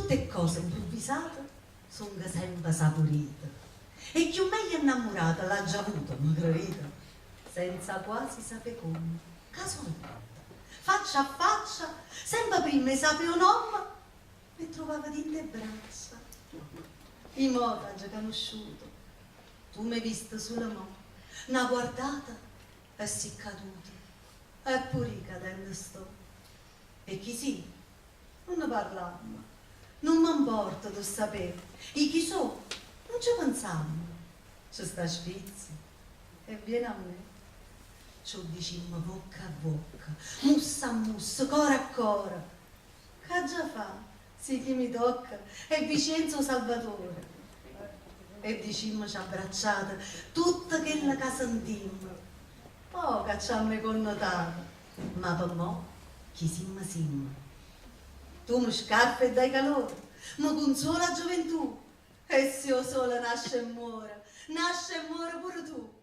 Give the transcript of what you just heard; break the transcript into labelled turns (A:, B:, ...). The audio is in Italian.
A: tutte cose improvvisate sono sempre saporite. E chi meglio innamorata l'ha già avuto, Margherita, senza quasi sapere come, casualmente, faccia a faccia, sempre prima sapeva un uomo e trovava in le braccia. I moda già conosciuto, tu mi hai visto sulla mano, una guardata e si caduti, e pure cadendo sto. E chi sì? Non ne parlammo, non mi importa di sapere, e chi so? Non ci pensammo, ci sta spizzi e viene a me. Ci dicimmo bocca a bocca, mussa a mussa, cora a cora. Che già fa? Sì, chi mi tocca è Vincenzo Salvatore. E dicimmo ci abbracciate, tutta quella che sentimmo. Poca ci hanno connotato, ma per mo' chi simma simma. Tu mi scarpe e dai calore, mi consola gioventù. E se io sola nasce e muore pure tu.